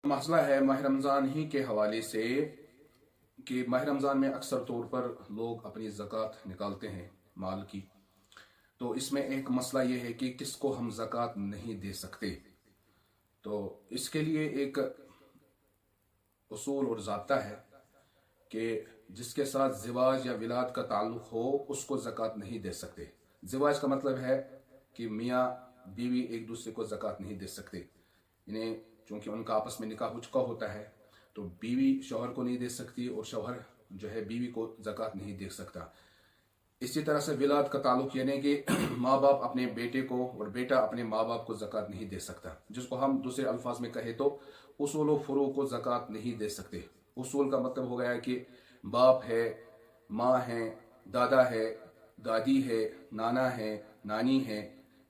मसला है माह रमज़ान ही के हवाले से कि माह रमज़ान में अक्सर तौर पर लोग अपनी ज़कात निकालते हैं माल की। तो इसमें एक मसला ये है कि किसको हम ज़कात नहीं दे सकते। तो इसके लिए एक उसूल और ज़ाब्ता है कि जिसके साथ ज़िवाज या विलाद का ताल्लुक़ हो उसको ज़कात नहीं दे सकते। ज़िवाज का मतलब है कि मियाँ बीवी एक दूसरे को ज़कात नहीं दे सकते। इन्हें चूँकि उनका आपस में निकाह हो चुका होता है तो बीवी शौहर को नहीं दे सकती और शौहर जो है बीवी को ज़कात नहीं दे सकता। इसी तरह से विलाद का ताल्लुक़ यानी कि माँ बाप अपने बेटे को और बेटा अपने माँ बाप को ज़कात नहीं दे सकता, जिसको हम दूसरे अल्फाज में कहे तो उसूल व फुरू को ज़कात नहीं दे सकते। उसूल का मतलब हो गया कि बाप है, माँ है, दादा है, दादी है, नाना है, नानी है,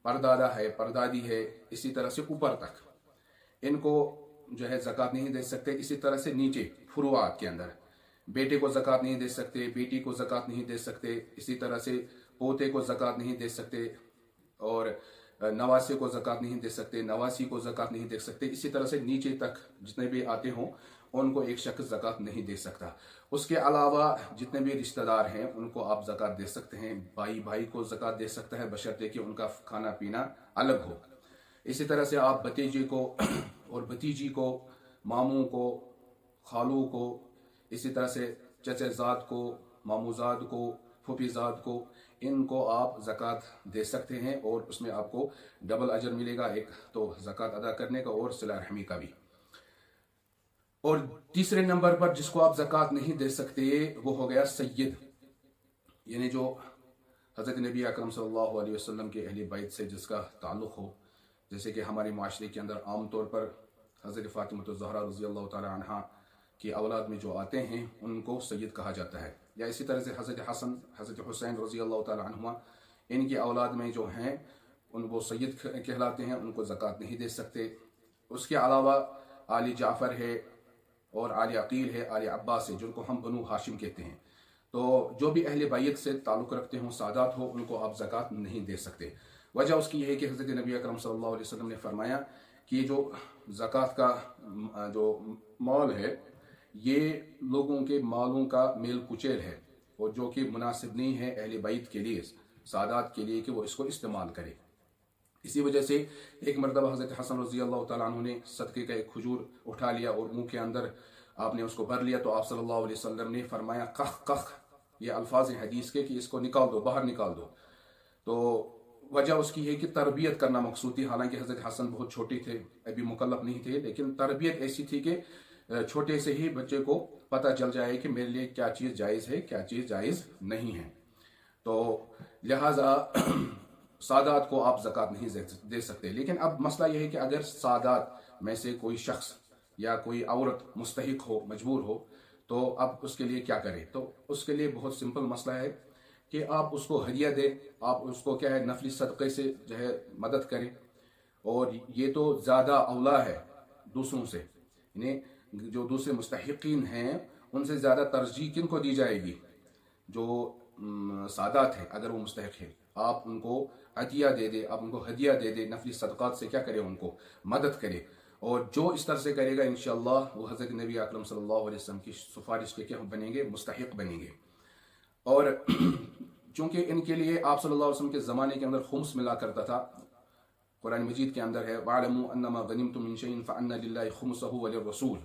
परदादा है, परदादी है, इसी तरह से ऊपर तक इनको जो है ज़कात नहीं दे सकते। इसी तरह से नीचे फुरुआत के अंदर बेटे को ज़कात नहीं दे सकते, बेटी को ज़कात नहीं दे सकते, इसी तरह से पोते को ज़कात नहीं दे सकते और नवासे को ज़कात नहीं दे सकते, नवासी को ज़कात नहीं दे सकते। इसी तरह से नीचे तक जितने भी आते हों उनको एक शख्स ज़कात नहीं दे सकता। उसके अलावा जितने भी रिश्तेदार हैं उनको आप ज़कात दे सकते हैं। भाई भाई को ज़कात दे सकता है बशर्ते कि उनका खाना पीना अलग हो। इसी तरह से आप भतीजे को और भतीजी को, मामू को, खालू को, इसी तरह से चचेज़ाद को, मामूज़ाद को, फूफीज़ाद को, इनको आप ज़कात दे सकते हैं और उसमें आपको डबल अजर मिलेगा, एक तो ज़कात अदा करने का और सिला रहमी का भी। और तीसरे नंबर पर जिसको आप ज़कात नहीं दे सकते वो हो गया सैयद, यानी जो हज़रत नबी अकरम सल्लल्लाहु अलैहि वसल्लम के अहले बैत से जिसका ताल्लुक़ हो। जैसे कि हमारे माशरे के अंदर आम तौर पर हज़रत फ़ातिमा ज़हरा रज़ी अल्लाह तआला अन्हा की औलाद में जो आते हैं उनको सैयद कहा जाता है। या इसी तरह से हज़रत हसन, हज़रत हुसैन रज़ी अल्लाह तआला अन्हुमा, इनकी औलाद में जो हैं उनको सैयद कहलाते हैं, उनको ज़कात नहीं दे सकते। उसके अलावा आली जाफ़र है और आली अकील है, आली अब्बास है, जिनको हम बनु हाशिम कहते हैं। तो जो भी अहले बैत से ताल्लुक़ रखते हों, सादात हो, उनको आप ज़कात नहीं दे सकते। वजह उसकी यह है कि हज़रत नबी अकरम सल्लल्लाहु अलैहि वसल्लम ने फरमाया कि जो ज़कात का जो माल है ये लोगों के मालों का मेल कुचेल है और जो कि मुनासिब नहीं है अहले बैत के लिए, सादात के लिए कि वो इसको इस्तेमाल करे। इसी वजह से एक मरतबा हज़रत हसन रज़ी अल्लाह तआला अन्हु ने सदक़े का एक खजूर उठा लिया और मुँह के अंदर आपने उसको भर लिया तो आप सल्लल्लाहु अलैहि वसल्लम ने फरमाया कख कख, ये अल्फाज हैं हदीस के कि इसको निकाल दो, बाहर निकाल दो। तो वजह उसकी है कि तरबियत करना मकसूद थी। हालांकि हज़रत हसन बहुत छोटे थे, अभी मुकल्लफ नहीं थे, लेकिन तरबियत ऐसी थी कि छोटे से ही बच्चे को पता चल जाए कि मेरे लिए क्या चीज़ जायज़ है, क्या चीज़ जायज़ नहीं है। तो लिहाजा सादात को आप ज़कात नहीं दे सकते। लेकिन अब मसला यह है कि अगर सादात में से कोई शख्स या कोई औरत मुस्तहिक हो, मजबूर हो, तो अब उसके लिए क्या करें। तो उसके लिए बहुत सिंपल मसला है कि आप उसको हदिया दें, आप उसको क्या है नफली सदक़े से जो है मदद करें। और ये तो ज़्यादा औला है दूसरों से, यानी जो दूसरे मुस्तहिकीन हैं उनसे ज़्यादा तरजीह किन को दी जाएगी, जो सादात है। अगर वो मुस्तहिक है आप उनको अतिया दे दे, आप उनको हदिया दे दे, नफली सदक़ात से क्या करे, उनको मदद करे। और जो इस तरह से करेगा इंशाअल्लाह वो हज़रत नबी अकरम सल्लल्लाहु अलैहि वसल्लम की सिफारिश के क्या बनेंगे, मुस्तहिक बनेंगे। और चूँकि इनके लिए आप सल्लल्लाहु अलैहि वसल्लम के ज़माने के अंदर खुम्स मिला करता था, कुरान मजीद के अंदर है वअलमू अन्नमा गनिमतुम मिन शैइन फअन्ना लिल्लाहि खुम्सहु व लिर्रसूल।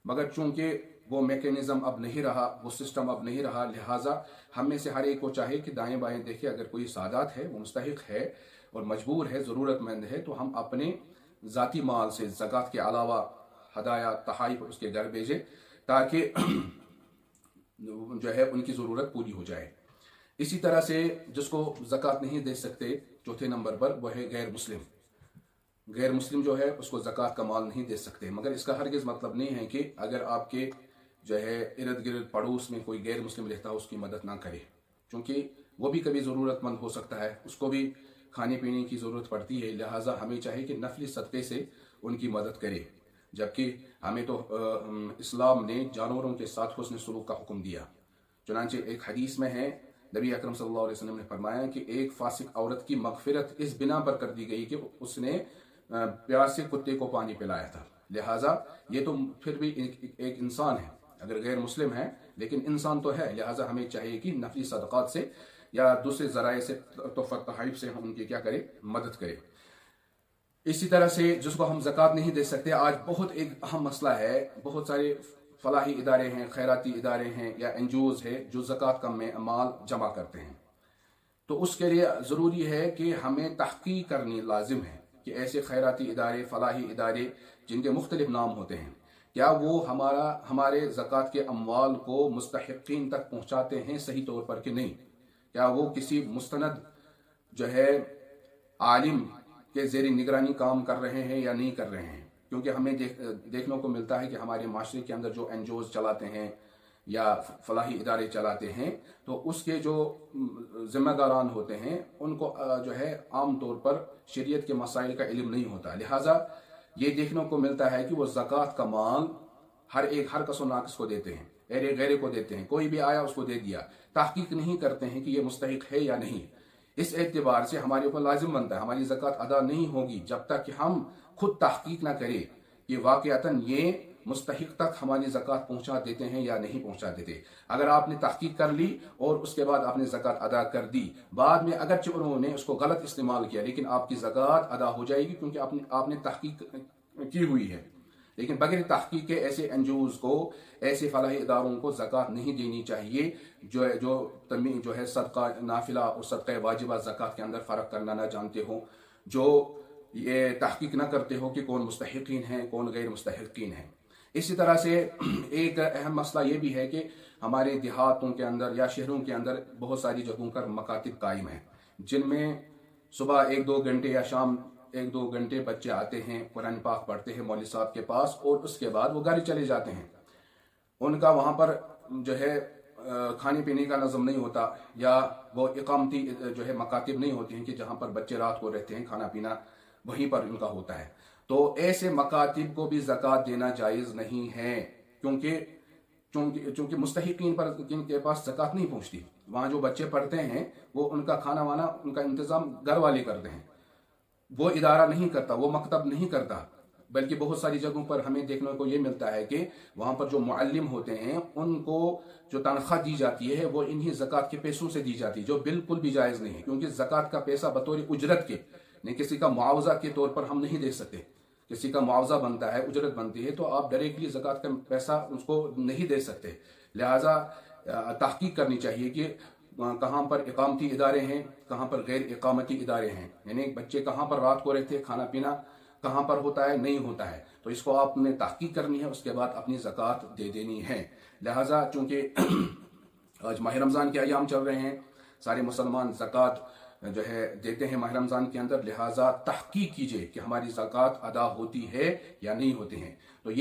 मगर चूँकि वो मैकेनिज़्म अब नहीं रहा, वो सिस्टम अब नहीं रहा, लिहाजा हम में से हर एक को चाहे कि दाएँ बाएँ देखे, अगर कोई सादात है, वो मुस्तहिक है और मजबूर है, ज़रूरतमंद है, तो हम अपने ज़ाती माल से ज़कात के अलावा हदाया तहाइफ उसके घर भेजें ताकि जो है उनकी ज़रूरत पूरी हो जाए। इसी तरह से जिसको ज़कात नहीं दे सकते चौथे नंबर पर वह है गैर मुस्लिम। गैर मुस्लिम जो है उसको ज़कात का माल नहीं दे सकते। मगर इसका हरगिज़ मतलब नहीं है कि अगर आपके जो है इर्द गिर्द पड़ोस में कोई गैर मुस्लिम रहता है उसकी मदद ना करे, क्योंकि वो भी कभी ज़रूरतमंद हो सकता है, उसको भी खाने पीने की ज़रूरत पड़ती है। लिहाजा हमें चाहिए कि नफली सदक़े से उनकी मदद करे। जबकि हमें तो इस्लाम ने जानवरों के साथ हुस्न सलूक का हुक्म दिया। चुनांचे एक हदीस में है नबी अकरम सल्लल्लाहु अलैहि वसल्लम ने फरमाया कि एक फासिक औरत की मगफिरत इस बिना पर कर दी गई कि उसने प्यासे कुत्ते को पानी पिलाया था। लिहाजा ये तो फिर भी एक इंसान है, अगर गैर मुस्लिम है लेकिन इंसान तो है, लिहाजा हमें चाहिए कि नफली सदक़ात से या दूसरे ज़राए से, तोहफ़ा तोहाइफ से हम उनकी क्या करें, मदद करें। इसी तरह से जिसको हम ज़कात नहीं दे सकते, आज बहुत एक अहम मसला है, बहुत सारे फलाही इदारे हैं, खैराती इदारे हैं या एनजीओज़ है जो ज़कात का माल जमा करते हैं। तो उसके लिए ज़रूरी है कि हमें तहक़ीक़ करनी लाजिम है कि ऐसे खैराती इदारे, फलाही इदारे जिनके मुख्तलिफ नाम होते हैं, क्या वो हमारे ज़कात के अमवाल को मुस्तहिक़ीन तक पहुँचाते हैं सही तौर पर कि नहीं। क्या वो किसी मुस्तनद जो है आलिम के ज़ेर निगरानी काम कर रहे हैं या नहीं कर रहे हैं। क्योंकि हमें देखने को मिलता है कि हमारे माशरे के अंदर जो एनजीओज़ चलाते हैं या फलाही इदारे चलाते हैं, तो उसके जो जिम्मेदारान होते हैं उनको जो है आम तौर पर शरीयत के मसाइल का इल्म नहीं होता। लिहाजा ये देखने को मिलता है कि वो ज़कात का माल हर कसो नाकस को देते हैं, एरे गैरे को देते हैं, कोई भी आया उसको दे दिया, तहकीक नहीं करते हैं कि ये मुस्तहिक है या नहीं। इस एतबार से हमारे ऊपर लाजिम बनता है, हमारी ज़कात अदा नहीं होगी जब तक कि हम खुद तहकीक ना करें कि वाक़अतन ये मुस्तहिक तक हमारी ज़कात पहुँचा देते हैं या नहीं पहुँचा देते। अगर आपने तहकीक कर ली और उसके बाद आपने ज़कात अदा कर दी, बाद में अगरचे उन्होंने उसको गलत इस्तेमाल किया, लेकिन आपकी ज़कात अदा हो जाएगी क्योंकि आपने तहकीक की हुई है। लेकिन बगैर तहकीक के ऐसे एनजीओज़ को, ऐसे फलाही इदारों को ज़कात नहीं देनी चाहिए जो है सदका नाफिला और सदका वाजिबा ज़कात के अंदर फ़र्क करना ना जानते हो, जो ये तहकीक ना करते हो कि कौन मुस्तहिकीन है कौन गैर मुस्तहिकीन है। इसी तरह से एक अहम मसला ये भी है कि हमारे देहातों के अंदर या शहरों के अंदर बहुत सारी जगहों पर मकातिब कायम हैं, जिनमें सुबह 1-2 घंटे या शाम 1-2 घंटे बच्चे आते हैं, कुरान पाक पढ़ते हैं मौलवी साहब के पास, और उसके बाद वो घर चले जाते हैं। उनका वहाँ पर जो है खाने पीने का नज़म नहीं होता, या वो इकामती जो है मकातिब नहीं होती हैं कि जहाँ पर बच्चे रात को रहते हैं, खाना पीना वहीं पर उनका होता है। तो ऐसे मकातिब को भी ज़कात देना जायज़ नहीं है, क्योंकि मुस्तहिकीन पर जिनके पास ज़कात नहीं पहुँचती, वहाँ जो बच्चे पढ़ते हैं वो उनका खाना वाना उनका इंतज़ाम घर वाले करते हैं, वो इदारा नहीं करता, वो मकतब नहीं करता। बल्कि बहुत सारी जगहों पर हमें देखने को ये मिलता है कि वहाँ पर जो मुअल्लिम होते हैं उनको जो तनख्वाह दी जाती है वो इन्हीं ज़कात के पैसों से दी जाती है, जो बिल्कुल भी जायज़ नहीं है। क्योंकि ज़कात का पैसा बतौर उजरत के, नहीं किसी का मुआवजा के तौर पर हम नहीं दे सकते। किसी का मुआवजा बनता है, उजरत बनती है, तो आप डायरेक्टली ज़कात का पैसा उसको नहीं दे सकते। लिहाजा तहकीक करनी चाहिए कि कहाँ पर इकामती इदारे हैं, कहाँ पर गैर इकामती इदारे हैं, यानी बच्चे कहाँ पर रात को रहते हैं, खाना पीना कहाँ पर होता है, नहीं होता है। तो इसको आपने तहकीक करनी है, उसके बाद अपनी ज़कात दे देनी है। लिहाजा चूँकि आज माह रमज़ान के अयाम चल रहे हैं, सारे मुसलमान ज़कात जो है देते हैं माह रमज़ान के अंदर, लिहाजा तहकीक कीजिए कि हमारी ज़कात अदा होती है या नहीं होती है। तो ये